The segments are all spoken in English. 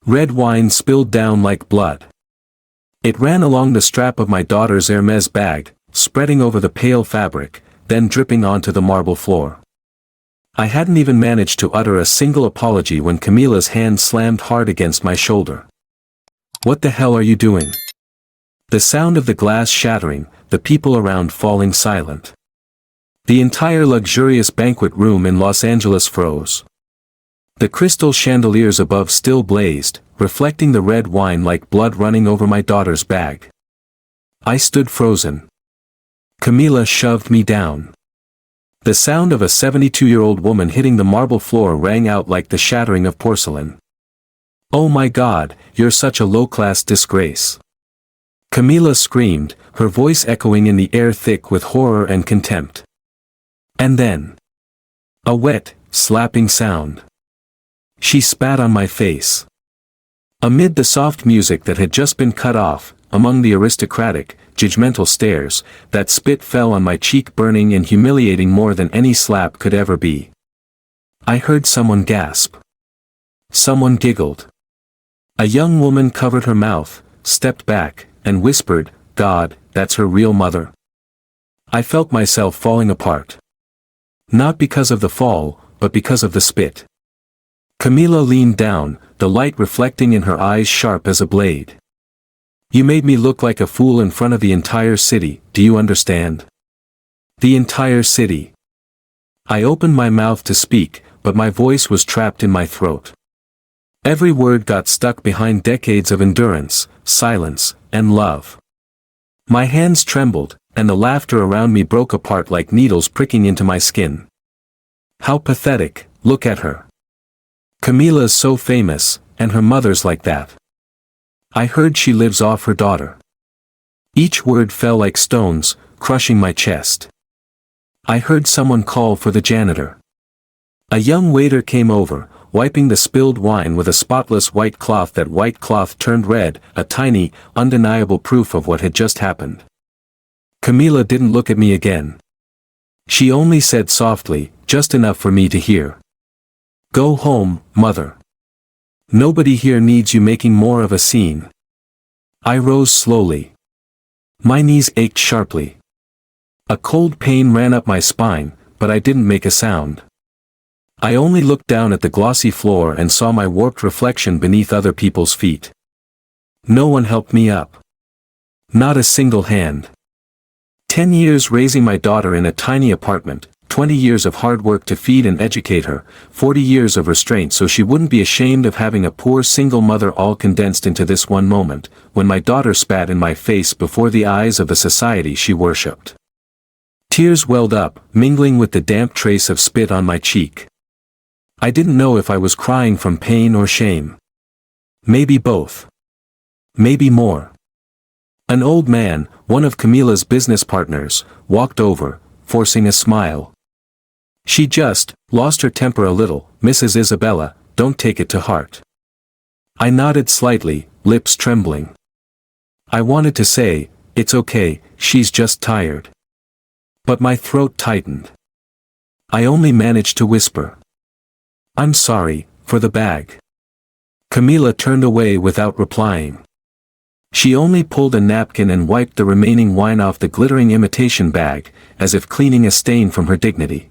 Red wine spilled down like blood. It ran along the strap of my daughter's Hermes bag, spreading over the pale fabric, then dripping onto the marble floor. I hadn't even managed to utter a single apology when Camilla's hand slammed hard against my shoulder. "What the hell are you doing?" The sound of the glass shattering, the people around falling silent. The entire luxurious banquet room in Los Angeles froze. The crystal chandeliers above still blazed, reflecting the red wine like blood running over my daughter's bag. I stood frozen. Camilla shoved me down. The sound of a 72-year-old woman hitting the marble floor rang out like the shattering of porcelain. "Oh my God, you're such a low-class disgrace!" Camilla screamed, her voice echoing in the air thick with horror and contempt. And then, a wet, slapping sound. She spat on my face. Amid the soft music that had just been cut off, among the aristocratic, judgmental stares, that spit fell on my cheek, burning and humiliating more than any slap could ever be. I heard someone gasp. Someone giggled. A young woman covered her mouth, stepped back, and whispered, "God, that's her real mother." I felt myself falling apart. Not because of the fall, but because of the spit. Camilla leaned down, the light reflecting in her eyes sharp as a blade. "You made me look like a fool in front of the entire city, do you understand? The entire city." I opened my mouth to speak, but my voice was trapped in my throat. Every word got stuck behind decades of endurance, silence, and love. My hands trembled, and the laughter around me broke apart like needles pricking into my skin. How pathetic, look at her. Camilla's so famous, and her mother's like that. I heard she lives off her daughter. Each word fell like stones, crushing my chest. I heard someone call for the janitor. A young waiter came over, wiping the spilled wine with a spotless white cloth. That white cloth turned red, a tiny, undeniable proof of what had just happened. Camilla didn't look at me again. She only said softly, just enough for me to hear. "Go home, mother. Nobody here needs you making more of a scene." I rose slowly. My knees ached sharply. A cold pain ran up my spine, but I didn't make a sound. I only looked down at the glossy floor and saw my warped reflection beneath other people's feet. No one helped me up. Not a single hand. 10 years raising my daughter in a tiny apartment, 20 years of hard work to feed and educate her, 40 years of restraint so she wouldn't be ashamed of having a poor single mother, all condensed into this one moment, when my daughter spat in my face before the eyes of the society she worshipped. Tears welled up, mingling with the damp trace of spit on my cheek. I didn't know if I was crying from pain or shame. Maybe both. Maybe more. An old man, one of Camilla's business partners, walked over, forcing a smile. "She just lost her temper a little, Mrs. Isabella, don't take it to heart." I nodded slightly, lips trembling. I wanted to say, "It's okay, she's just tired." But my throat tightened. I only managed to whisper, "I'm sorry, for the bag." Camilla turned away without replying. She only pulled a napkin and wiped the remaining wine off the glittering imitation bag, as if cleaning a stain from her dignity.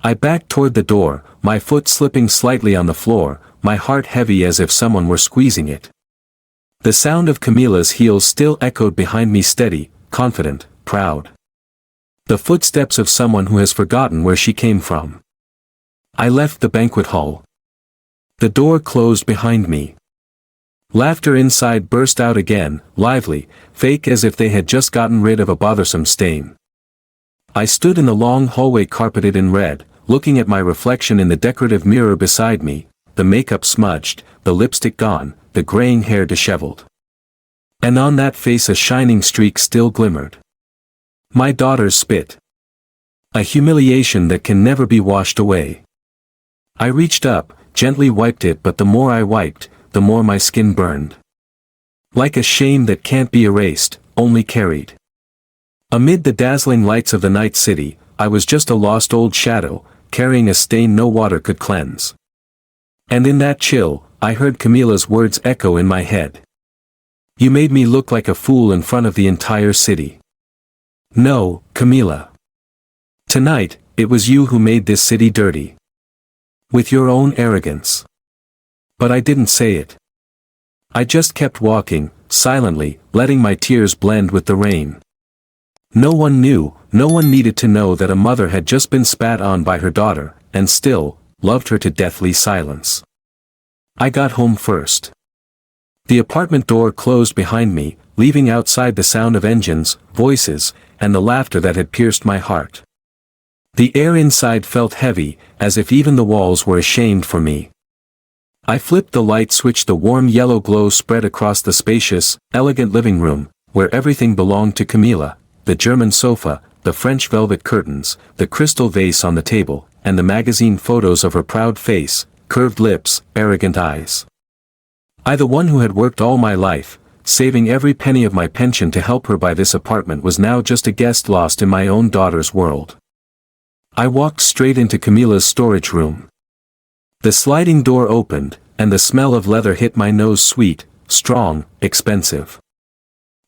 I backed toward the door, my foot slipping slightly on the floor, my heart heavy as if someone were squeezing it. The sound of Camilla's heels still echoed behind me, steady, confident, proud. The footsteps of someone who has forgotten where she came from. I left the banquet hall. The door closed behind me. Laughter inside burst out again, lively, fake as if they had just gotten rid of a bothersome stain. I stood in the long hallway carpeted in red, looking at my reflection in the decorative mirror beside me, the makeup smudged, the lipstick gone, the graying hair disheveled. And on that face a shining streak still glimmered. My daughter's spit. A humiliation that can never be washed away. I reached up, gently wiped it, but the more I wiped, the more my skin burned. Like a shame that can't be erased, only carried. Amid the dazzling lights of the night city, I was just a lost old shadow, carrying a stain no water could cleanse. And in that chill, I heard Camilla's words echo in my head. You made me look like a fool in front of the entire city. No, Camilla. Tonight, it was you who made this city dirty. With your own arrogance. But I didn't say it. I just kept walking, silently, letting my tears blend with the rain. No one knew, no one needed to know that a mother had just been spat on by her daughter, and still, loved her to deathly silence. I got home first. The apartment door closed behind me, leaving outside the sound of engines, voices, and the laughter that had pierced my heart. The air inside felt heavy, as if even the walls were ashamed for me. I flipped the light switch. The warm yellow glow spread across the spacious, elegant living room, where everything belonged to Camilla, the German sofa, the French velvet curtains, the crystal vase on the table, and the magazine photos of her proud face, curved lips, arrogant eyes. I, the one who had worked all my life, saving every penny of my pension to help her buy this apartment, was now just a guest lost in my own daughter's world. I walked straight into Camilla's storage room. The sliding door opened, and the smell of leather hit my nose, sweet, strong, expensive.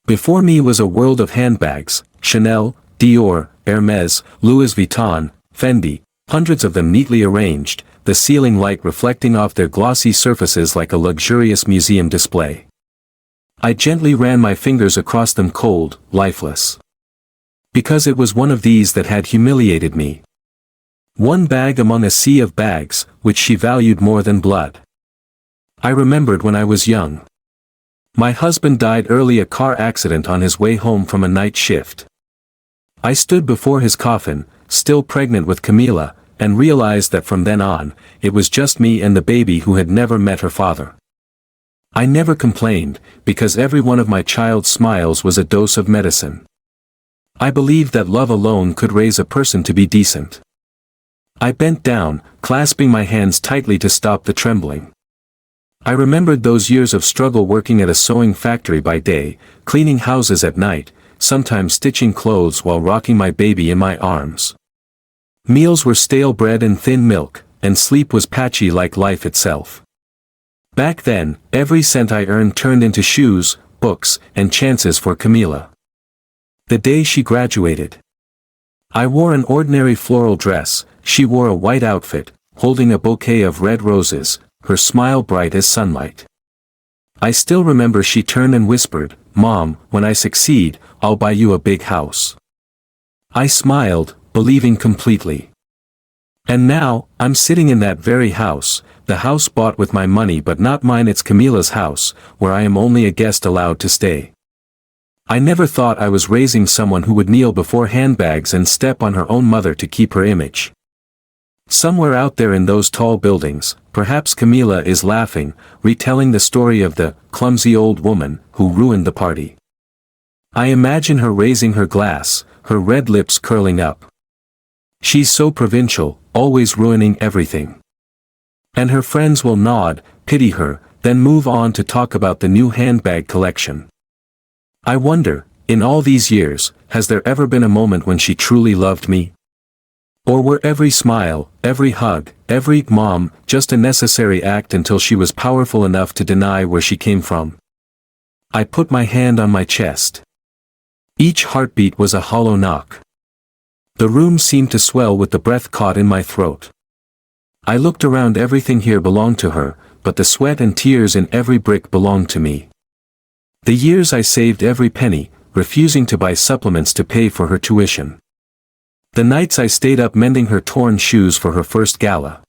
Before me was a world of handbags, Chanel, Dior, Hermes, Louis Vuitton, Fendi, hundreds of them neatly arranged, the ceiling light reflecting off their glossy surfaces like a luxurious museum display. I gently ran my fingers across them, cold, lifeless. Because it was one of these that had humiliated me. One bag among a sea of bags, which she valued more than blood. I remembered when I was young. My husband died early, a car accident on his way home from a night shift. I stood before his coffin, still pregnant with Camilla, and realized that from then on, it was just me and the baby who had never met her father. I never complained, because every one of my child's smiles was a dose of medicine. I believed that love alone could raise a person to be decent. I bent down, clasping my hands tightly to stop the trembling. I remembered those years of struggle, working at a sewing factory by day, cleaning houses at night, sometimes stitching clothes while rocking my baby in my arms. Meals were stale bread and thin milk, and sleep was patchy like life itself. Back then, every cent I earned turned into shoes, books, and chances for Camilla. The day she graduated. I wore an ordinary floral dress, she wore a white outfit, holding a bouquet of red roses, her smile bright as sunlight. I still remember she turned and whispered, "Mom, when I succeed, I'll buy you a big house." I smiled, believing completely. And now, I'm sitting in that very house, the house bought with my money but not mine. It's Camilla's house, where I am only a guest allowed to stay. I never thought I was raising someone who would kneel before handbags and step on her own mother to keep her image. Somewhere out there in those tall buildings, perhaps Camilla is laughing, retelling the story of the clumsy old woman who ruined the party. I imagine her raising her glass, her red lips curling up. She's so provincial, always ruining everything. And her friends will nod, pity her, then move on to talk about the new handbag collection. I wonder, in all these years, has there ever been a moment when she truly loved me? Or were every smile, every hug, every "mom" just a necessary act until she was powerful enough to deny where she came from? I put my hand on my chest. Each heartbeat was a hollow knock. The room seemed to swell with the breath caught in my throat. I looked around. Everything here belonged to her, but the sweat and tears in every brick belonged to me. The years I saved every penny, refusing to buy supplements to pay for her tuition. The nights I stayed up mending her torn shoes for her first gala.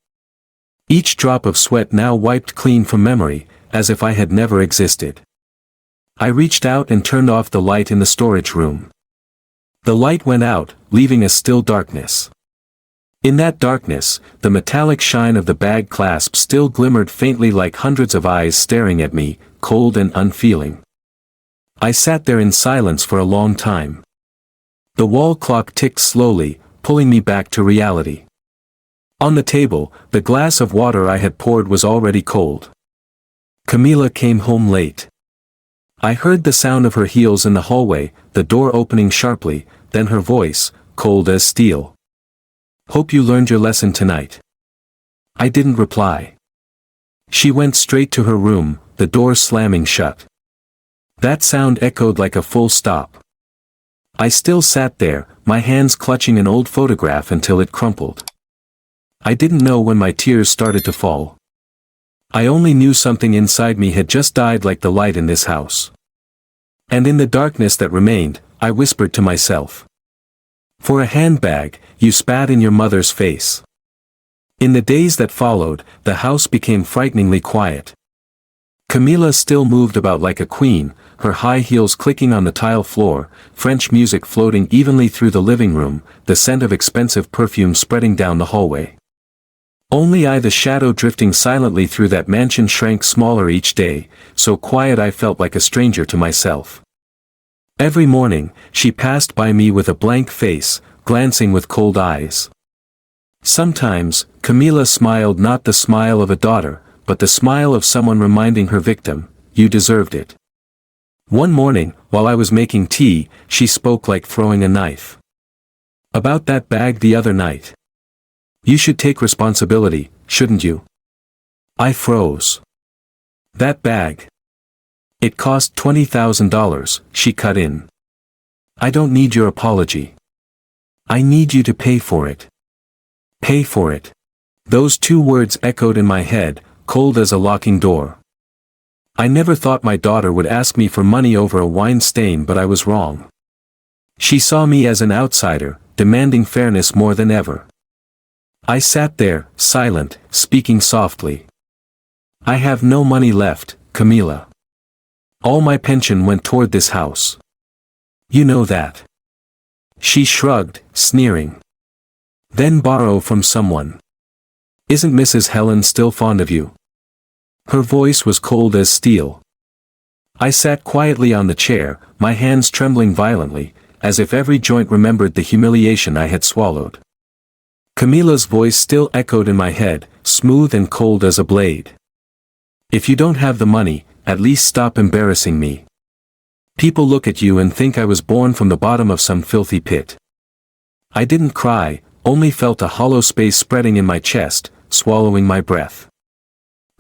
Each drop of sweat now wiped clean from memory, as if I had never existed. I reached out and turned off the light in the storage room. The light went out, leaving a still darkness. In that darkness, the metallic shine of the bag clasp still glimmered faintly, like hundreds of eyes staring at me, cold and unfeeling. I sat there in silence for a long time. The wall clock ticked slowly, pulling me back to reality. On the table, the glass of water I had poured was already cold. Camilla came home late. I heard the sound of her heels in the hallway, the door opening sharply, then her voice, cold as steel. "Hope you learned your lesson tonight." I didn't reply. She went straight to her room, the door slamming shut. That sound echoed like a full stop. I still sat there, my hands clutching an old photograph until it crumpled. I didn't know when my tears started to fall. I only knew something inside me had just died like the light in this house. And in the darkness that remained, I whispered to myself. For a handbag, you spat in your mother's face. In the days that followed, the house became frighteningly quiet. Camila still moved about like a queen, her high heels clicking on the tile floor, French music floating evenly through the living room, the scent of expensive perfume spreading down the hallway. Only I, the shadow drifting silently through that mansion, shrank smaller each day, so quiet I felt like a stranger to myself. Every morning, she passed by me with a blank face, glancing with cold eyes. Sometimes, Camila smiled, not the smile of a daughter, but the smile of someone reminding her victim, you deserved it. One morning, while I was making tea, she spoke like throwing a knife. About that bag the other night. You should take responsibility, shouldn't you? I froze. That bag. It cost $20,000, she cut in. I don't need your apology. I need you to pay for it. Pay for it. Those two words echoed in my head, cold as a locking door. I never thought my daughter would ask me for money over a wine stain, but I was wrong. She saw me as an outsider, demanding fairness more than ever. I sat there, silent, speaking softly. I have no money left, Camila. All my pension went toward this house. You know that. She shrugged, sneering. Then borrow from someone. Isn't Mrs. Helen still fond of you? Her voice was cold as steel. I sat quietly on the chair, my hands trembling violently, as if every joint remembered the humiliation I had swallowed. Camila's voice still echoed in my head, smooth and cold as a blade. If you don't have the money, at least stop embarrassing me. People look at you and think I was born from the bottom of some filthy pit. I didn't cry, only felt a hollow space spreading in my chest, swallowing my breath.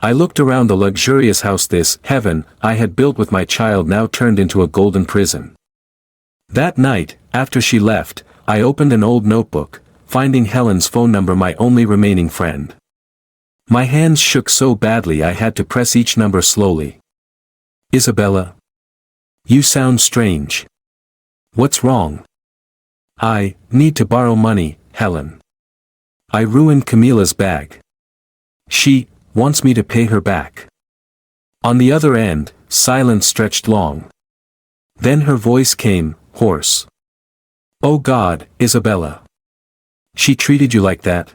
I looked around the luxurious house, this heaven I had built with my child now turned into a golden prison. That night, after she left, I opened an old notebook, finding Helen's phone number, my only remaining friend. My hands shook so badly I had to press each number slowly. Isabella? You sound strange. What's wrong? I need to borrow money, Helen. I ruined Camila's bag. She wants me to pay her back. On the other end, silence stretched long. Then her voice came, hoarse. Oh God, Isabella. She treated you like that?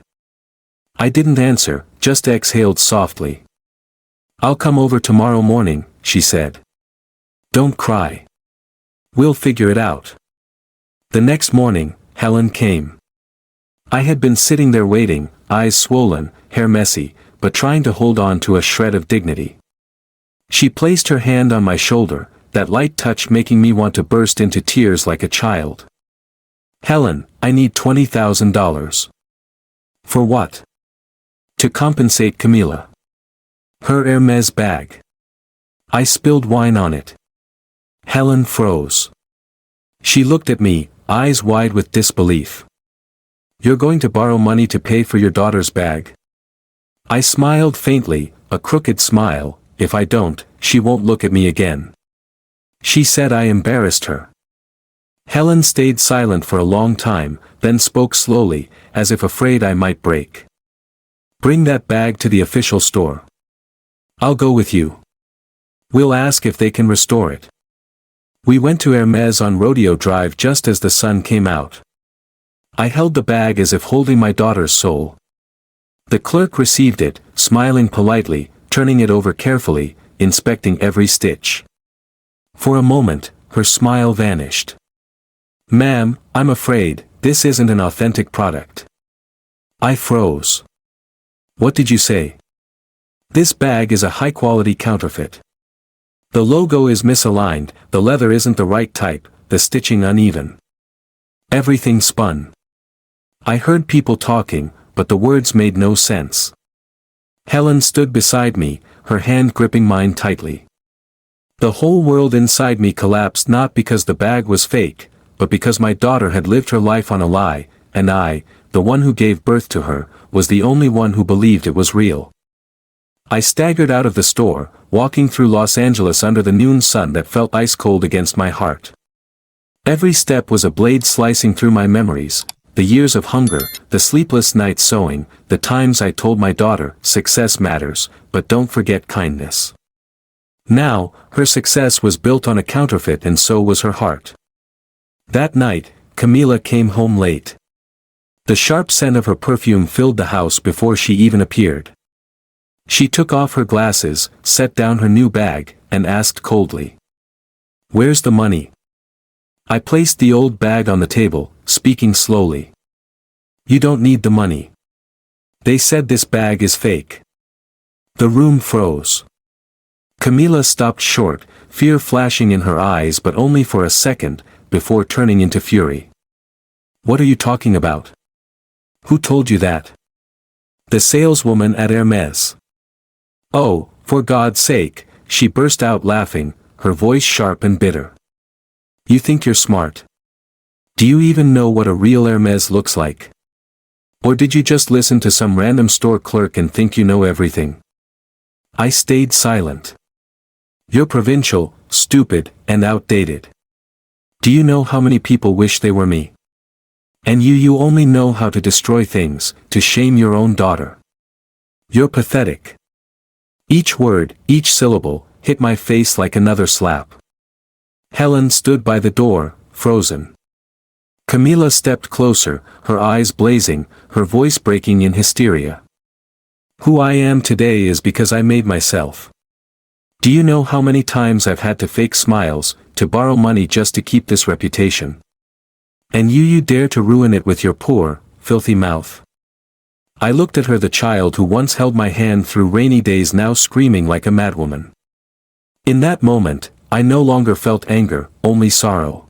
I didn't answer, just exhaled softly. I'll come over tomorrow morning, she said. Don't cry. We'll figure it out. The next morning, Helen came. I had been sitting there waiting, eyes swollen, hair messy, but trying to hold on to a shred of dignity. She placed her hand on my shoulder, that light touch making me want to burst into tears like a child. Helen, I need $20,000. For what? To compensate Camila. Her Hermes bag. I spilled wine on it. Helen froze. She looked at me, eyes wide with disbelief. You're going to borrow money to pay for your daughter's bag? I smiled faintly, a crooked smile. If I don't, she won't look at me again. She said I embarrassed her. Helen stayed silent for a long time, then spoke slowly, as if afraid I might break. Bring that bag to the official store. I'll go with you. We'll ask if they can restore it. We went to Hermes on Rodeo Drive just as the sun came out. I held the bag as if holding my daughter's soul. The clerk received it, smiling politely, turning it over carefully, inspecting every stitch. For a moment, her smile vanished. Ma'am, I'm afraid, this isn't an authentic product. I froze. What did you say? This bag is a high-quality counterfeit. The logo is misaligned, the leather isn't the right type, the stitching uneven. Everything spun. I heard people talking, but the words made no sense. Helen stood beside me, her hand gripping mine tightly. The whole world inside me collapsed, not because the bag was fake, but because my daughter had lived her life on a lie, and I, the one who gave birth to her, was the only one who believed it was real. I staggered out of the store, walking through Los Angeles under the noon sun that felt ice cold against my heart. Every step was a blade slicing through my memories, the years of hunger, the sleepless nights sewing, the times I told my daughter, success matters, but don't forget kindness. Now, her success was built on a counterfeit, and so was her heart. That night, Camila came home late. The sharp scent of her perfume filled the house before she even appeared. She took off her glasses, set down her new bag, and asked coldly, "Where's the money?" I placed the old bag on the table, speaking slowly. "You don't need the money. They said this bag is fake." The room froze. Camila stopped short, fear flashing in her eyes, but only for a second, before turning into fury. "What are you talking about? Who told you that?" "The saleswoman at Hermes." "Oh, for God's sake," she burst out laughing, her voice sharp and bitter. "You think you're smart? Do you even know what a real Hermes looks like? Or did you just listen to some random store clerk and think you know everything?" I stayed silent. "You're provincial, stupid, and outdated. Do you know how many people wish they were me? And you only know how to destroy things, to shame your own daughter. You're pathetic." Each word, each syllable, hit my face like another slap. Helen stood by the door, frozen. Camila stepped closer, her eyes blazing, her voice breaking in hysteria. "Who I am today is because I made myself. Do you know how many times I've had to fake smiles, to borrow money just to keep this reputation? And you dare to ruin it with your poor, filthy mouth." I looked at her, the child who once held my hand through rainy days, now screaming like a madwoman. In that moment, I no longer felt anger, only sorrow.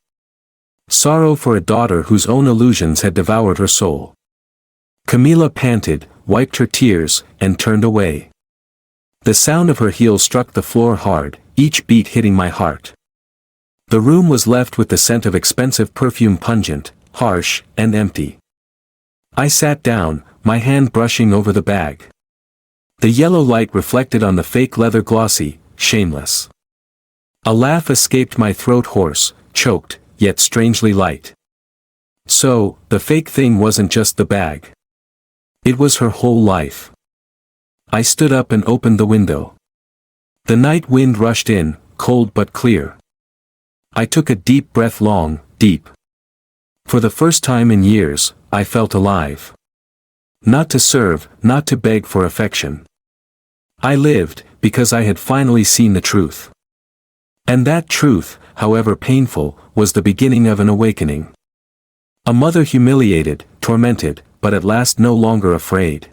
Sorrow for a daughter whose own illusions had devoured her soul. Camila panted, wiped her tears, and turned away. The sound of her heels struck the floor hard, each beat hitting my heart. The room was left with the scent of expensive perfume, pungent, harsh, and empty. I sat down, my hand brushing over the bag. The yellow light reflected on the fake leather, glossy, shameless. A laugh escaped my throat, hoarse, choked, yet strangely light. So, the fake thing wasn't just the bag. It was her whole life. I stood up and opened the window. The night wind rushed in, cold but clear. I took a deep breath, long, deep. For the first time in years, I felt alive. Not to serve, not to beg for affection. I lived, because I had finally seen the truth. And that truth, however painful, was the beginning of an awakening. A mother humiliated, tormented, but at last no longer afraid.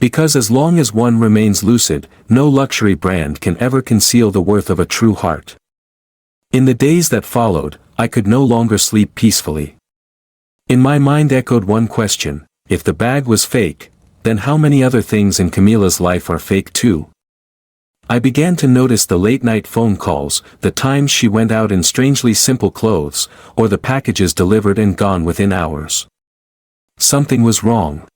Because as long as one remains lucid, no luxury brand can ever conceal the worth of a true heart. In the days that followed, I could no longer sleep peacefully. In my mind echoed one question: if the bag was fake, then how many other things in Camila's life are fake too? I began to notice the late-night phone calls, the times she went out in strangely simple clothes, or the packages delivered and gone within hours. Something was wrong.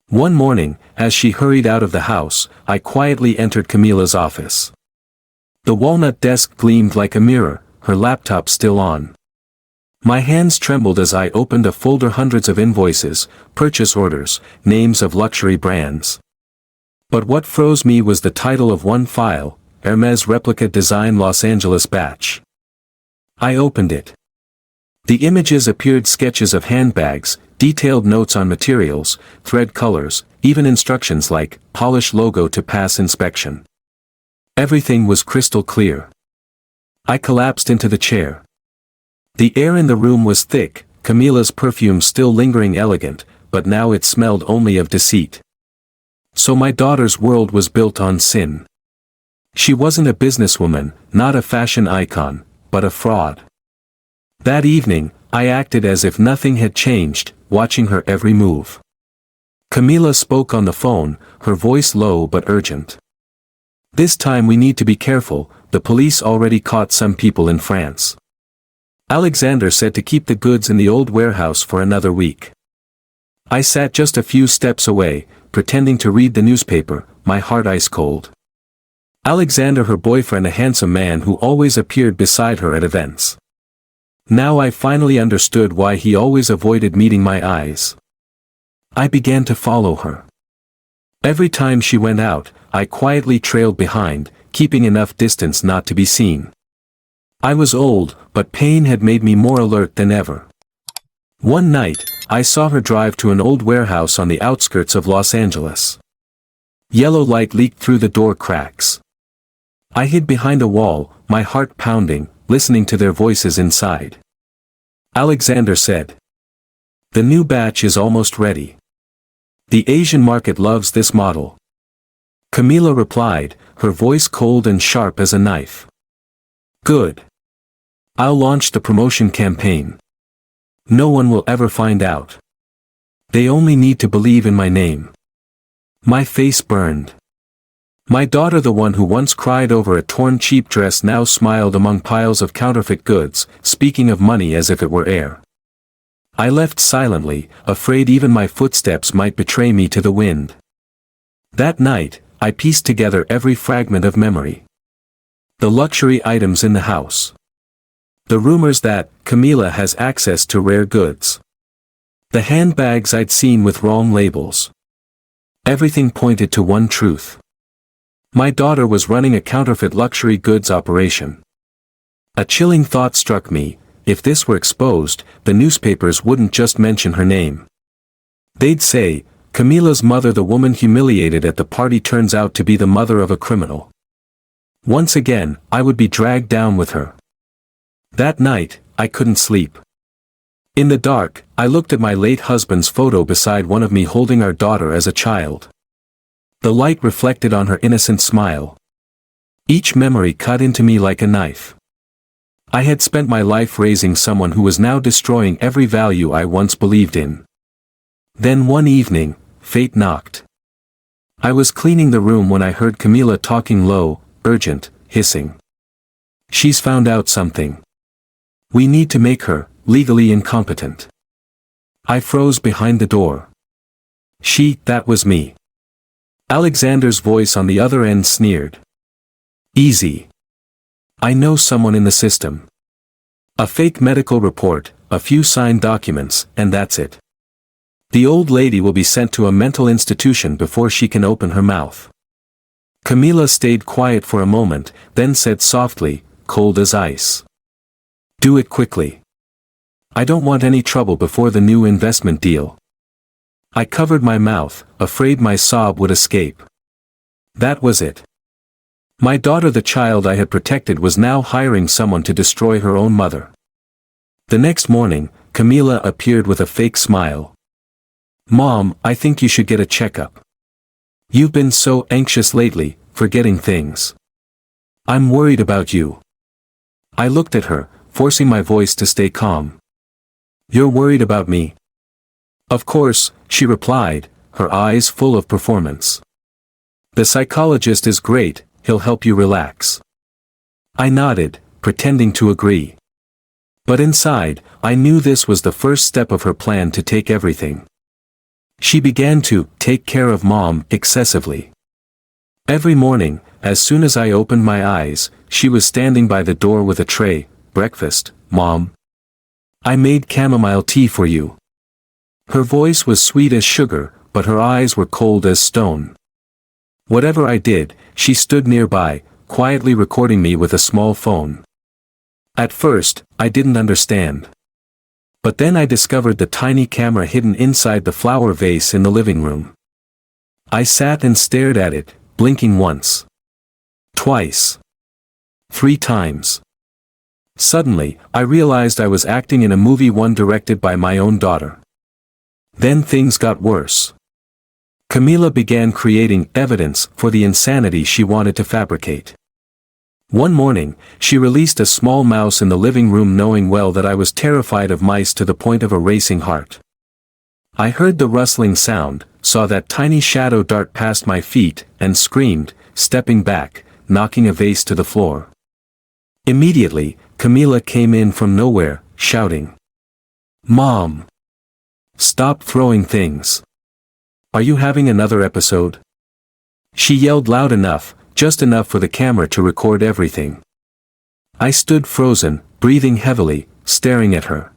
One morning, as she hurried out of the house, I quietly entered Camila's office. The walnut desk gleamed like a mirror, her laptop still on. My hands trembled as I opened a folder, hundreds of invoices, purchase orders, names of luxury brands. But what froze me was the title of one file: Hermes Replica Design Los Angeles Batch. I opened it. The images appeared: sketches of handbags, detailed notes on materials, thread colors, even instructions like, polish logo to pass inspection. Everything was crystal clear. I collapsed into the chair. The air in the room was thick, Camila's perfume still lingering, elegant, but now it smelled only of deceit. So my daughter's world was built on sin. She wasn't a businesswoman, not a fashion icon, but a fraud. That evening, I acted as if nothing had changed, watching her every move. Camila spoke on the phone, her voice low but urgent. This time we need to be careful, the police already caught some people in France. Alexander said to keep the goods in the old warehouse for another week. I sat just a few steps away, pretending to read the newspaper, my heart ice cold. Alexander, her boyfriend, a handsome man who always appeared beside her at events. Now I finally understood why he always avoided meeting my eyes. I began to follow her. Every time she went out, I quietly trailed behind, keeping enough distance not to be seen. I was old, but pain had made me more alert than ever. One night, I saw her drive to an old warehouse on the outskirts of Los Angeles. Yellow light leaked through the door cracks. I hid behind a wall, my heart pounding, listening to their voices inside. Alexander said, "The new batch is almost ready. The Asian market loves this model." Camila replied, her voice cold and sharp as a knife. "Good. I'll launch the promotion campaign. No one will ever find out. They only need to believe in my name." My face burned. My daughter, the one who once cried over a torn cheap dress, now smiled among piles of counterfeit goods, speaking of money as if it were air. I left silently, afraid even my footsteps might betray me to the wind. That night, I pieced together every fragment of memory. The luxury items in the house. The rumors that Camila has access to rare goods. The handbags I'd seen with wrong labels. Everything pointed to one truth. My daughter was running a counterfeit luxury goods operation. A chilling thought struck me: if this were exposed, the newspapers wouldn't just mention her name. They'd say, Camila's mother, the woman humiliated at the party, turns out to be the mother of a criminal. Once again, I would be dragged down with her. That night, I couldn't sleep. In the dark, I looked at my late husband's photo beside one of me holding our daughter as a child. The light reflected on her innocent smile. Each memory cut into me like a knife. I had spent my life raising someone who was now destroying every value I once believed in. Then one evening, fate knocked. I was cleaning the room when I heard Camila talking low, urgent, hissing. "She's found out something. We need to make her legally incompetent." I froze behind the door. That was me. Alexander's voice on the other end sneered. "Easy. I know someone in the system. A fake medical report, a few signed documents, and that's it. The old lady will be sent to a mental institution before she can open her mouth." Camila stayed quiet for a moment, then said softly, cold as ice, "Do it quickly. I don't want any trouble before the new investment deal." I covered my mouth, afraid my sob would escape. That was it. My daughter, the child I had protected, was now hiring someone to destroy her own mother. The next morning, Camila appeared with a fake smile. "Mom, I think you should get a checkup. You've been so anxious lately, forgetting things. I'm worried about you." I looked at her, forcing my voice to stay calm. "You're worried about me?" "Of course," she replied, her eyes full of performance. "The psychologist is great, he'll help you relax." I nodded, pretending to agree. But inside, I knew this was the first step of her plan to take everything. She began to take care of Mom excessively. Every morning, as soon as I opened my eyes, she was standing by the door with a tray. "Breakfast, Mom. I made chamomile tea for you." Her voice was sweet as sugar, but her eyes were cold as stone. Whatever I did, she stood nearby, quietly recording me with a small phone. At first, I didn't understand. But then I discovered the tiny camera hidden inside the flower vase in the living room. I sat and stared at it, blinking once. Twice. 3 times. Suddenly, I realized I was acting in a movie, one directed by my own daughter. Then things got worse. Camila began creating evidence for the insanity she wanted to fabricate. One morning, she released a small mouse in the living room, knowing well that I was terrified of mice to the point of a racing heart. I heard the rustling sound, saw that tiny shadow dart past my feet, and screamed, stepping back, knocking a vase to the floor. Immediately, Camila came in from nowhere, shouting, "Mom! Stop throwing things! Are you having another episode?" She yelled loud enough, just enough for the camera to record everything. I stood frozen, breathing heavily, staring at her.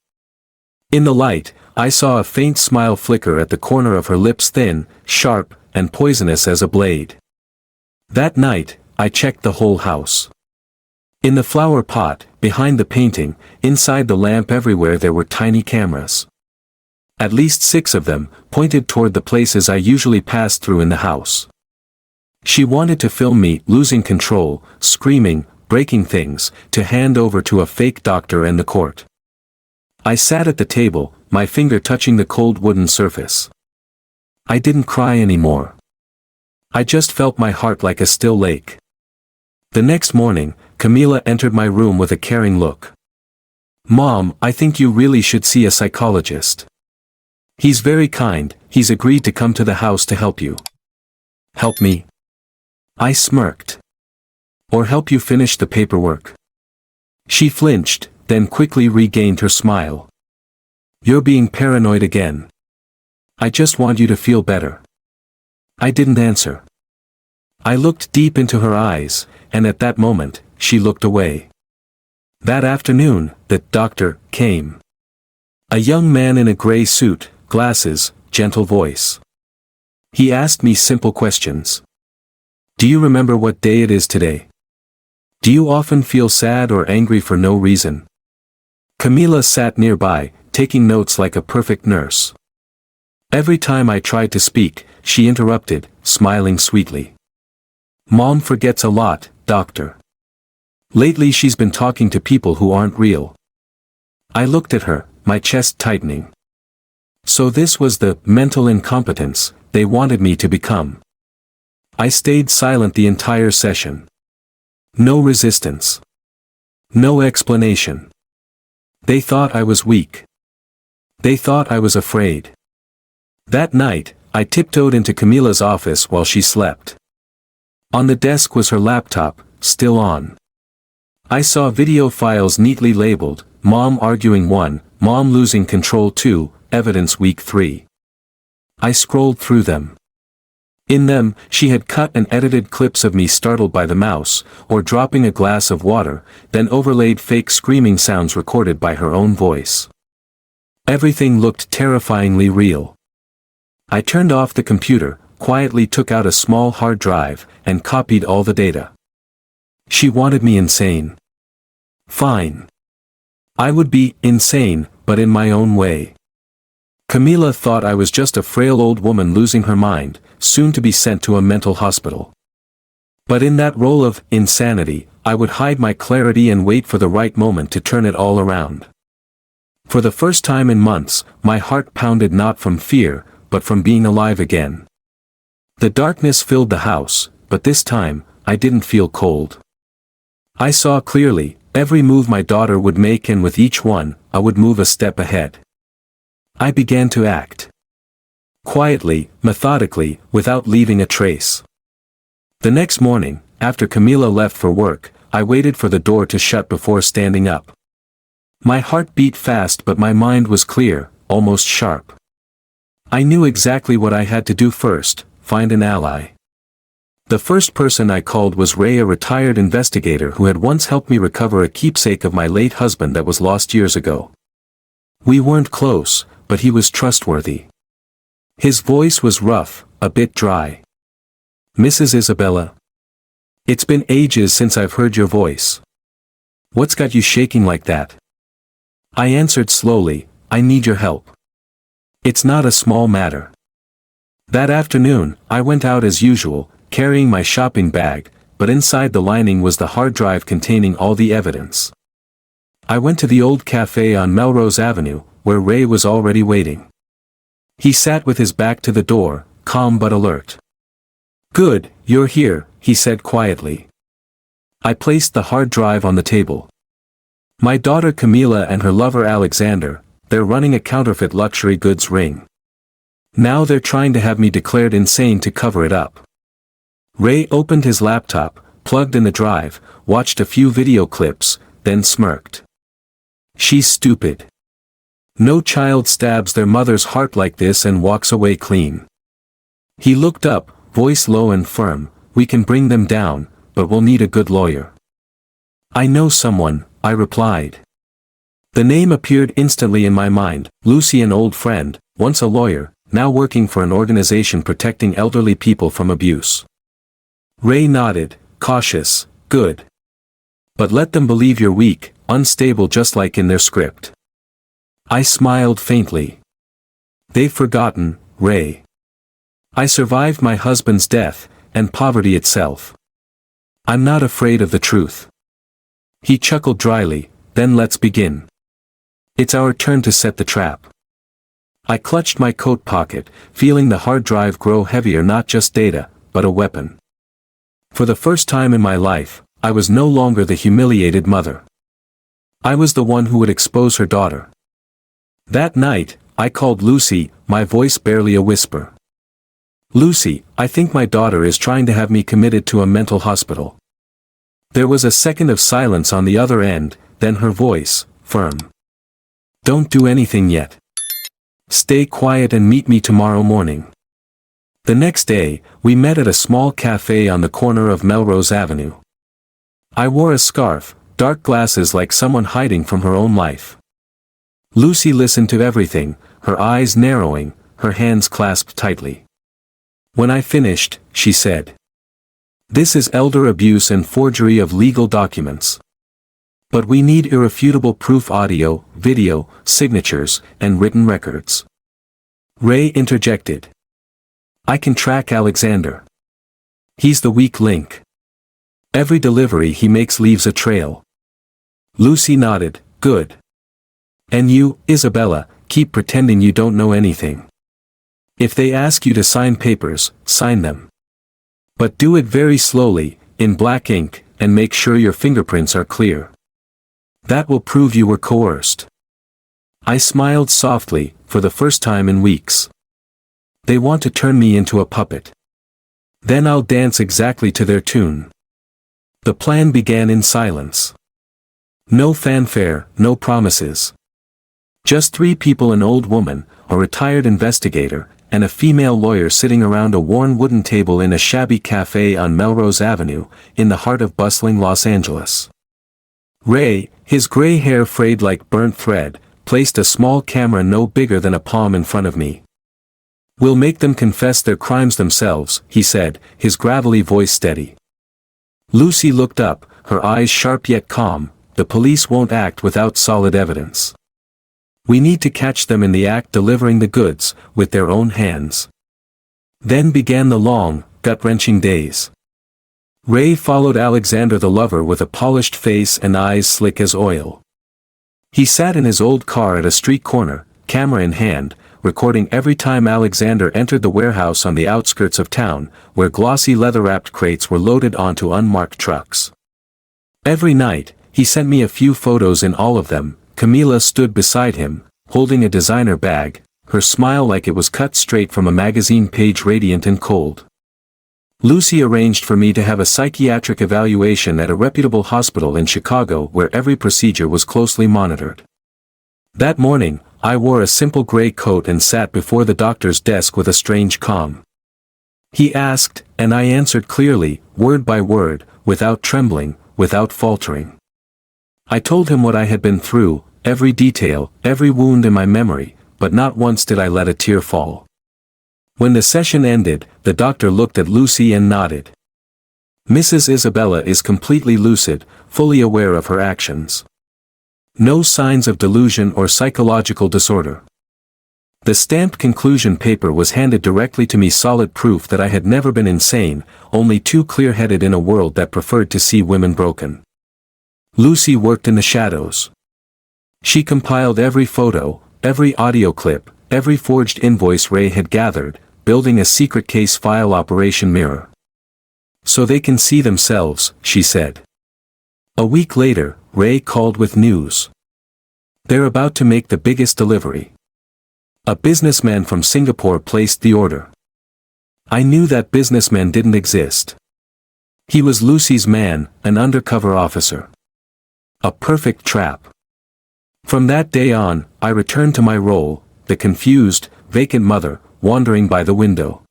In the light, I saw a faint smile flicker at the corner of her lips, thin, sharp, and poisonous as a blade. That night, I checked the whole house. In the flower pot, behind the painting, inside the lamp, everywhere there were tiny cameras. At least 6 of them, pointed toward the places I usually passed through in the house. She wanted to film me losing control, screaming, breaking things, to hand over to a fake doctor and the court. I sat at the table, my finger touching the cold wooden surface. I didn't cry anymore. I just felt my heart like a still lake. The next morning, Camila entered my room with a caring look. "Mom, I think you really should see a psychologist. He's very kind, he's agreed to come to the house to help you." "Help me?" I smirked. "Or help you finish the paperwork?" She flinched, then quickly regained her smile. "You're being paranoid again. I just want you to feel better." I didn't answer. I looked deep into her eyes, and at that moment, she looked away. That afternoon, the doctor came. A young man in a gray suit, glasses, gentle voice. He asked me simple questions. "Do you remember what day it is today? Do you often feel sad or angry for no reason?" Camila sat nearby, taking notes like a perfect nurse. Every time I tried to speak, she interrupted, smiling sweetly. "Mom forgets a lot, doctor. Lately she's been talking to people who aren't real." I looked at her, my chest tightening. So this was the mental incompetence they wanted me to become. I stayed silent the entire session. No resistance. No explanation. They thought I was weak. They thought I was afraid. That night, I tiptoed into Camila's office while she slept. On the desk was her laptop, still on. I saw video files neatly labeled, "Mom arguing 1, Mom losing control 2, evidence week 3. I scrolled through them. In them, she had cut and edited clips of me startled by the mouse, or dropping a glass of water, then overlaid fake screaming sounds recorded by her own voice. Everything looked terrifyingly real. I turned off the computer, quietly took out a small hard drive, and copied all the data. She wanted me insane. Fine. I would be insane, but in my own way. Camila thought I was just a frail old woman losing her mind, soon to be sent to a mental hospital. But in that role of insanity, I would hide my clarity and wait for the right moment to turn it all around. For the first time in months, my heart pounded not from fear, but from being alive again. The darkness filled the house, but this time, I didn't feel cold. I saw clearly, every move my daughter would make, and with each one, I would move a step ahead. I began to act. Quietly, methodically, without leaving a trace. The next morning, after Camila left for work, I waited for the door to shut before standing up. My heart beat fast, but my mind was clear, almost sharp. I knew exactly what I had to do first: find an ally. The first person I called was Ray, a retired investigator who had once helped me recover a keepsake of my late husband that was lost years ago. We weren't close, but he was trustworthy. His voice was rough, a bit dry. "Mrs. Isabella? It's been ages since I've heard your voice. What's got you shaking like that?" I answered slowly, "I need your help. It's not a small matter." That afternoon, I went out as usual, carrying my shopping bag, but inside the lining was the hard drive containing all the evidence. I went to the old cafe on Melrose Avenue, where Ray was already waiting. He sat with his back to the door, calm but alert. "Good, you're here," he said quietly. I placed the hard drive on the table. "My daughter Camila and her lover Alexander, they're running a counterfeit luxury goods ring. Now they're trying to have me declared insane to cover it up. Ray opened his laptop, plugged in the drive, watched a few video clips, then smirked. She's stupid. No child stabs their mother's heart like this and walks away clean. He looked up, voice low and firm. We can bring them down, but we'll need a good lawyer. I know someone, I replied. The name appeared instantly in my mind, Lucy, an old friend, once a lawyer, now working for an organization protecting elderly people from abuse. Ray nodded, cautious. Good. But let them believe you're weak, unstable, just like in their script. I smiled faintly. They've forgotten, Ray. I survived my husband's death, and poverty itself. I'm not afraid of the truth. He chuckled dryly. Then let's begin. It's our turn to set the trap. I clutched my coat pocket, feeling the hard drive grow heavier, not just data, but a weapon. For the first time in my life, I was no longer the humiliated mother. I was the one who would expose her daughter. That night, I called Lucy, my voice barely a whisper. Lucy, I think my daughter is trying to have me committed to a mental hospital. There was a second of silence on the other end, then her voice, firm. Don't do anything yet. Stay quiet and meet me tomorrow morning. The next day, we met at a small cafe on the corner of Melrose Avenue. I wore a scarf, dark glasses, like someone hiding from her own life. Lucy listened to everything, her eyes narrowing, her hands clasped tightly. When I finished, she said, "This is elder abuse and forgery of legal documents. But we need irrefutable proof: audio, video, signatures, and written records." Ray interjected. "I can track Alexander. He's the weak link. Every delivery he makes leaves a trail." Lucy nodded. "Good. And you, Isabella, keep pretending you don't know anything. If they ask you to sign papers, sign them. But do it very slowly, in black ink, and make sure your fingerprints are clear. That will prove you were coerced." I smiled softly, for the first time in weeks. They want to turn me into a puppet. Then I'll dance exactly to their tune. The plan began in silence. No fanfare, no promises. Just three people: an old woman, a retired investigator, and a female lawyer sitting around a worn wooden table in a shabby cafe on Melrose Avenue, in the heart of bustling Los Angeles. Ray, his gray hair frayed like burnt thread, placed a small camera no bigger than a palm in front of me. "We'll make them confess their crimes themselves," he said, his gravelly voice steady. Lucy looked up, her eyes sharp yet calm. "The police won't act without solid evidence. We need to catch them in the act, delivering the goods, with their own hands." Then began the long, gut-wrenching days. Ray followed Alexander the lover with a polished face and eyes slick as oil. He sat in his old car at a street corner, camera in hand, recording every time Alexander entered the warehouse on the outskirts of town, where glossy leather-wrapped crates were loaded onto unmarked trucks. Every night, he sent me a few photos. In all of them, Camila stood beside him, holding a designer bag, her smile like it was cut straight from a magazine page, radiant and cold. Lucy arranged for me to have a psychiatric evaluation at a reputable hospital in Chicago, where every procedure was closely monitored. That morning, I wore a simple gray coat and sat before the doctor's desk with a strange calm. He asked, and I answered clearly, word by word, without trembling, without faltering. I told him what I had been through, every detail, every wound in my memory, but not once did I let a tear fall. When the session ended, the doctor looked at Lucy and nodded. "Mrs. Isabella is completely lucid, fully aware of her actions. No signs of delusion or psychological disorder." The stamped conclusion paper was handed directly to me, solid proof that I had never been insane, only too clear-headed in a world that preferred to see women broken. Lucy worked in the shadows. She compiled every photo, every audio clip, every forged invoice Ray had gathered, building a secret case file, Operation Mirror. "So they can see themselves," she said. A week later, Ray called with news. "They're about to make the biggest delivery. A businessman from Singapore placed the order. I knew that businessman didn't exist. He was Lucy's man, an undercover officer. A perfect trap. From that day on, I returned to my role, the confused, vacant mother, wandering by the window.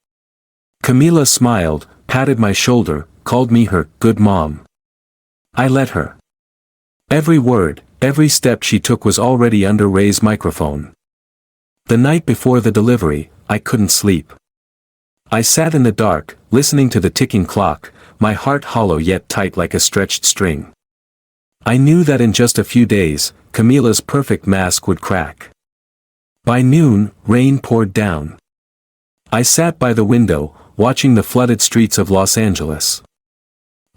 Camila smiled, patted my shoulder, called me her good mom. I let her. Every word, every step she took was already under Ray's microphone. The night before the delivery, I couldn't sleep. I sat in the dark, listening to the ticking clock, my heart hollow yet tight like a stretched string. I knew that in just a few days, Camila's perfect mask would crack. By noon, rain poured down. I sat by the window, watching the flooded streets of Los Angeles.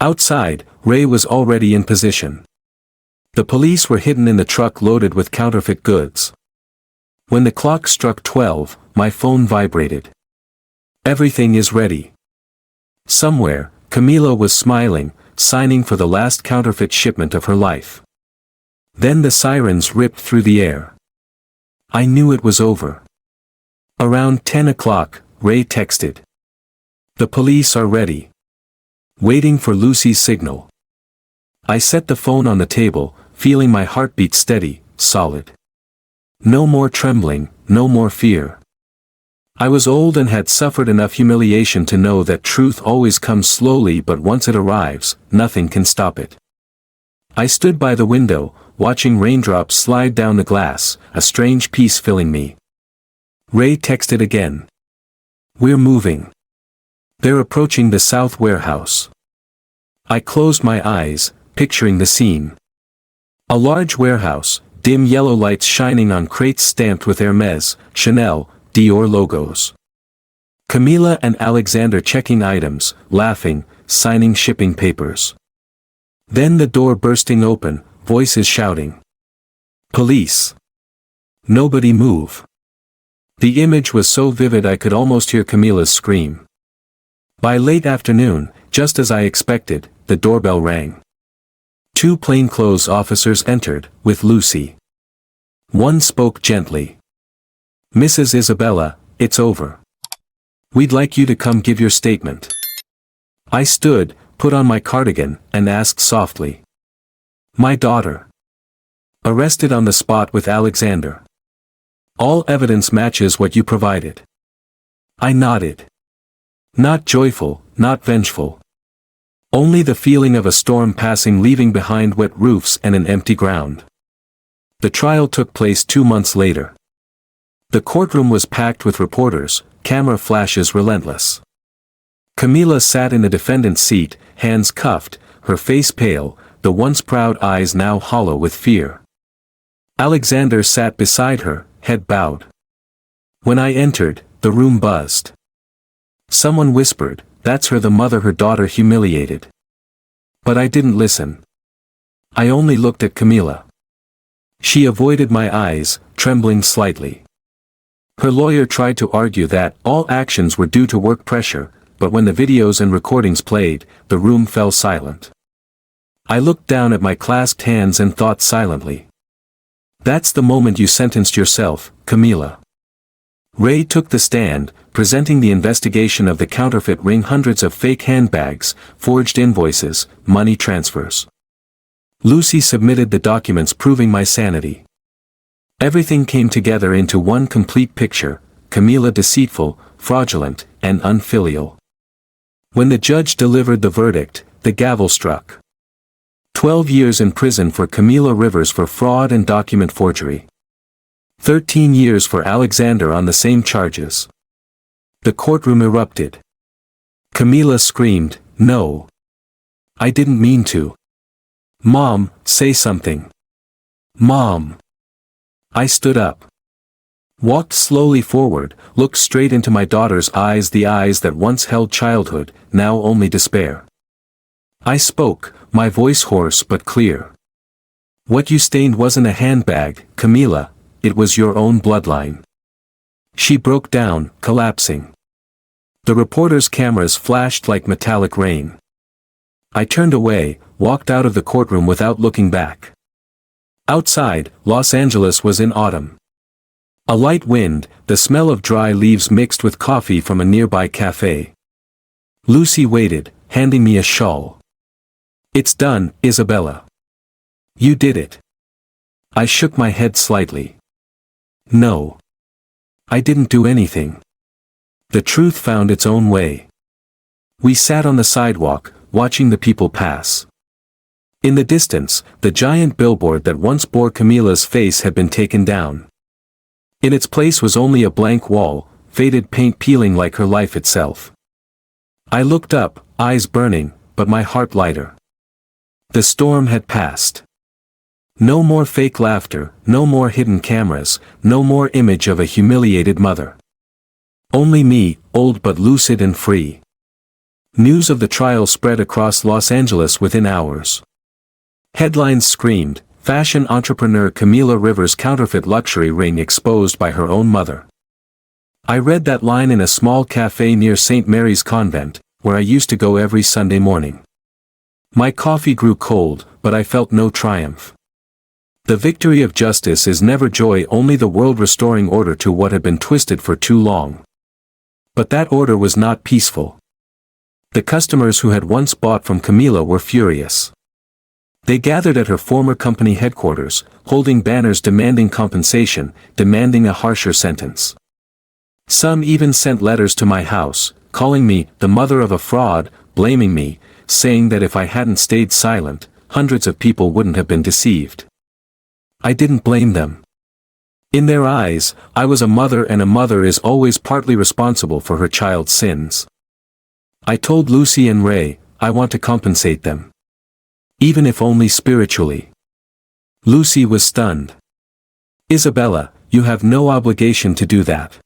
Outside, Ray was already in position. The police were hidden in the truck loaded with counterfeit goods. When the clock struck 12, my phone vibrated. Everything is ready. Somewhere, Camila was smiling, signing for the last counterfeit shipment of her life. Then the sirens ripped through the air. I knew it was over. Around 10 o'clock, Ray texted. The police are ready. Waiting for Lucy's signal. I set the phone on the table, feeling my heartbeat steady, solid. No more trembling, no more fear. I was old and had suffered enough humiliation to know that truth always comes slowly, but once it arrives, nothing can stop it. I stood by the window, watching raindrops slide down the glass, a strange peace filling me. Ray texted again. We're moving. They're approaching the south warehouse. I closed my eyes, picturing the scene. A large warehouse, dim yellow lights shining on crates stamped with Hermes, Chanel, Dior logos. Camila and Alexander checking items, laughing, signing shipping papers. Then the door bursting open, voices shouting. Police! Nobody move! The image was so vivid I could almost hear Camila's scream. By late afternoon, just as I expected, the doorbell rang. 2 plainclothes officers entered, with Lucy. One spoke gently. Mrs. Isabella, it's over. We'd like you to come give your statement. I stood, put on my cardigan, and asked softly. My daughter. Arrested on the spot with Alexander. All evidence matches what you provided. I nodded. Not joyful, not vengeful. Only the feeling of a storm passing, leaving behind wet roofs and an empty ground. The trial took place 2 months later. The courtroom was packed with reporters, camera flashes relentless. Camila sat in the defendant's seat, hands cuffed, her face pale, the once proud eyes now hollow with fear. Alexander sat beside her, head bowed. When I entered, the room buzzed. Someone whispered, that's her, the mother her daughter humiliated. But I didn't listen. I only looked at Camila. She avoided my eyes, trembling slightly. Her lawyer tried to argue that all actions were due to work pressure, but when the videos and recordings played, the room fell silent. I looked down at my clasped hands and thought silently. That's the moment you sentenced yourself, Camila. Ray took the stand, presenting the investigation of the counterfeit ring, hundreds of fake handbags, forged invoices, money transfers. Lucy submitted the documents proving my sanity. Everything came together into one complete picture, Camila deceitful, fraudulent, and unfilial. When the judge delivered the verdict, the gavel struck. 12 years in prison for Camila Rivers for fraud and document forgery. 13 years for Alexander on the same charges. The courtroom erupted. Camila screamed, no. I didn't mean to. Mom, say something. Mom. I stood up. Walked slowly forward, looked straight into my daughter's eyes, the eyes that once held childhood, now only despair. I spoke, my voice hoarse but clear. What you stained wasn't a handbag, Camila, it was your own bloodline. She broke down, collapsing. The reporters' cameras flashed like metallic rain. I turned away, walked out of the courtroom without looking back. Outside, Los Angeles was in autumn. A light wind, the smell of dry leaves mixed with coffee from a nearby cafe. Lucy waited, handing me a shawl. "It's done, Isabella. You did it." I shook my head slightly. "No. I didn't do anything. The truth found its own way." We sat on the sidewalk, watching the people pass. In the distance, the giant billboard that once bore Camila's face had been taken down. In its place was only a blank wall, faded paint peeling like her life itself. I looked up, eyes burning, but my heart lighter. The storm had passed. No more fake laughter, no more hidden cameras, no more image of a humiliated mother. Only me, old but lucid and free. News of the trial spread across Los Angeles within hours. Headlines screamed, "Fashion entrepreneur Camila Rivers' counterfeit luxury ring exposed by her own mother." I read that line in a small cafe near St. Mary's Convent, where I used to go every Sunday morning. My coffee grew cold, but I felt no triumph. The victory of justice is never joy, only the world restoring order to what had been twisted for too long. But that order was not peaceful. The customers who had once bought from Camila were furious. They gathered at her former company headquarters, holding banners demanding compensation, demanding a harsher sentence. Some even sent letters to my house, calling me the mother of a fraud, blaming me, saying that if I hadn't stayed silent, hundreds of people wouldn't have been deceived. I didn't blame them. In their eyes, I was a mother, and a mother is always partly responsible for her child's sins. I told Lucy and Ray, I want to compensate them. Even if only spiritually. Lucy was stunned. "Isabella, you have no obligation to do that.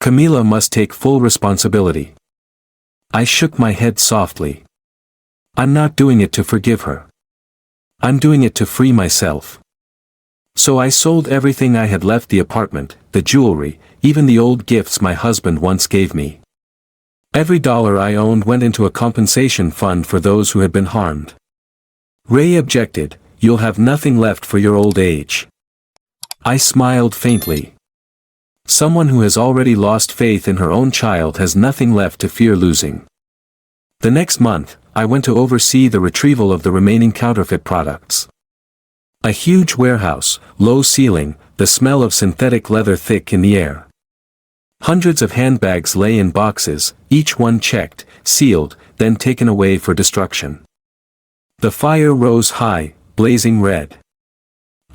Camila must take full responsibility." I shook my head softly. "I'm not doing it to forgive her. I'm doing it to free myself." So I sold everything I had left: the apartment, the jewelry, even the old gifts my husband once gave me. Every dollar I owned went into a compensation fund for those who had been harmed. Ray objected, "You'll have nothing left for your old age." I smiled faintly. Someone who has already lost faith in her own child has nothing left to fear losing. The next month, I went to oversee the retrieval of the remaining counterfeit products. A huge warehouse, low ceiling, the smell of synthetic leather thick in the air. Hundreds of handbags lay in boxes, each one checked, sealed, then taken away for destruction. The fire rose high, blazing red.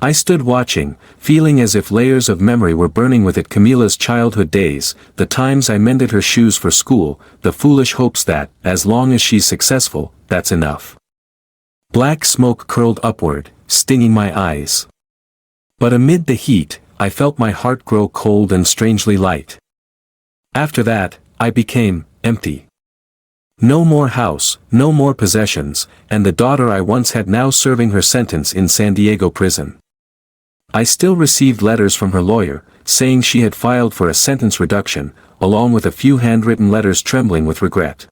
I stood watching, feeling as if layers of memory were burning with it: Camila's childhood days, the times I mended her shoes for school, the foolish hopes that, as long as she's successful, that's enough. Black smoke curled upward, stinging my eyes. But amid the heat, I felt my heart grow cold and strangely light. After that, I became empty. No more house, no more possessions, and the daughter I once had now serving her sentence in San Diego prison. I still received letters from her lawyer, saying she had filed for a sentence reduction, along with a few handwritten letters trembling with regret.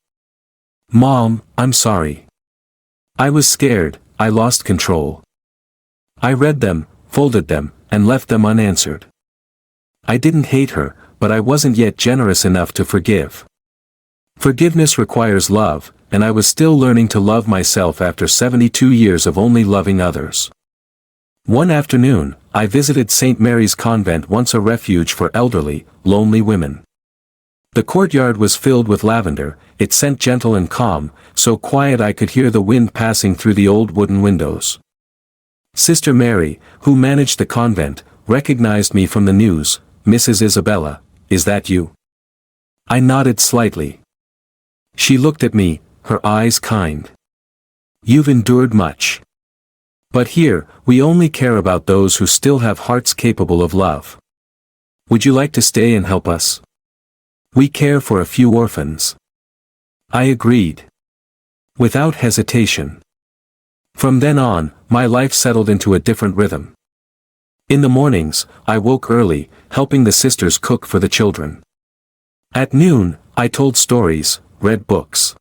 "Mom, I'm sorry. I was scared, I lost control." I read them, folded them, and left them unanswered. I didn't hate her, but I wasn't yet generous enough to forgive. Forgiveness requires love, and I was still learning to love myself after 72 years of only loving others. One afternoon, I visited St. Mary's Convent, once a refuge for elderly, lonely women. The courtyard was filled with lavender, its scent gentle and calm, so quiet I could hear the wind passing through the old wooden windows. Sister Mary, who managed the convent, recognized me from the news. "Mrs. Isabella, is that you?" I nodded slightly. She looked at me, her eyes kind. "You've endured much. But here, we only care about those who still have hearts capable of love. Would you like to stay and help us? We care for a few orphans." I agreed. Without hesitation. From then on, my life settled into a different rhythm. In the mornings, I woke early, helping the sisters cook for the children. At noon, I told stories, read books.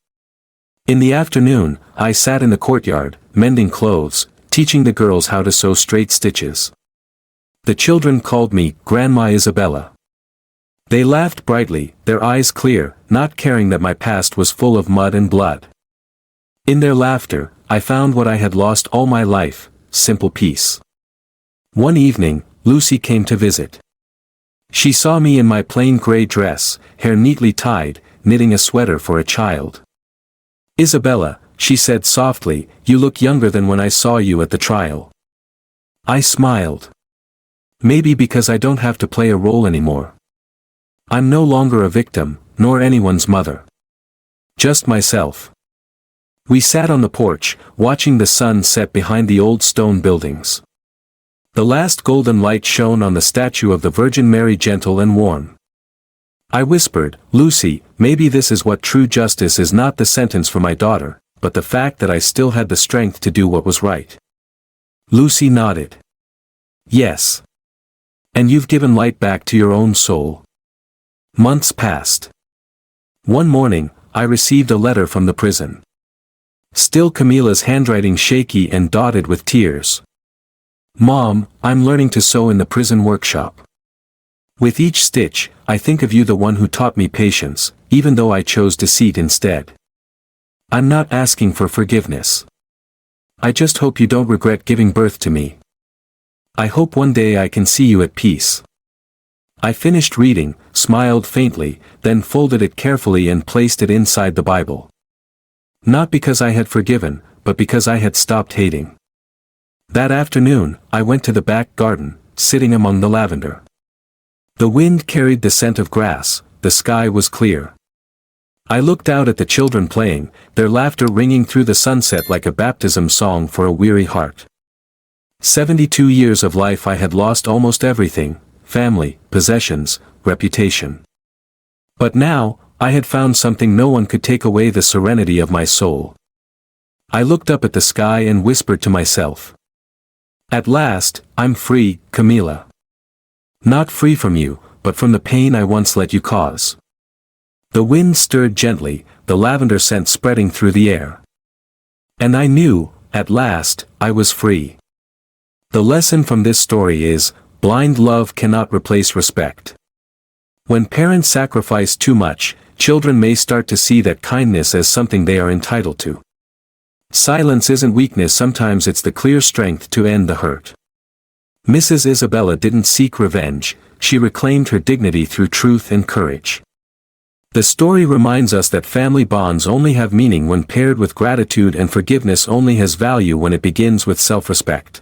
In the afternoon, I sat in the courtyard, mending clothes, teaching the girls how to sew straight stitches. The children called me Grandma Isabella. They laughed brightly, their eyes clear, not caring that my past was full of mud and blood. In their laughter, I found what I had lost all my life, simple peace. One evening, Lucy came to visit. She saw me in my plain gray dress, hair neatly tied, knitting a sweater for a child. "Isabella," she said softly, "you look younger than when I saw you at the trial." I smiled. Maybe because I don't have to play a role anymore. I'm no longer a victim, nor anyone's mother. Just myself. We sat on the porch, watching the sun set behind the old stone buildings. The last golden light shone on the statue of the Virgin Mary, gentle and warm. I whispered, "Lucy, maybe this is what true justice is, not the sentence for my daughter, but the fact that I still had the strength to do what was right." Lucy nodded. "Yes. And you've given light back to your own soul." Months passed. One morning, I received a letter from the prison. Still Camila's handwriting shaky and dotted with tears. "Mom, I'm learning to sew in the prison workshop. With each stitch, I think of you, the one who taught me patience, even though I chose deceit instead. I'm not asking for forgiveness. I just hope you don't regret giving birth to me. I hope one day I can see you at peace." I finished reading, smiled faintly, then folded it carefully and placed it inside the Bible. Not because I had forgiven, but because I had stopped hating. That afternoon, I went to the back garden, sitting among the lavender. The wind carried the scent of grass, the sky was clear. I looked out at the children playing, their laughter ringing through the sunset like a baptism song for a weary heart. 72 years of life I had lost almost everything: family, possessions, reputation. But now, I had found something no one could take away: the serenity of my soul. I looked up at the sky and whispered to myself, "At last, I'm free, Camila. Not free from you, but from the pain I once let you cause." The wind stirred gently, the lavender scent spreading through the air. And I knew, at last, I was free. The lesson from this story is, blind love cannot replace respect. When parents sacrifice too much, children may start to see that kindness as something they are entitled to. Silence isn't weakness, sometimes it's the clear strength to end the hurt. Mrs. Isabella didn't seek revenge, she reclaimed her dignity through truth and courage. The story reminds us that family bonds only have meaning when paired with gratitude, and forgiveness only has value when it begins with self-respect.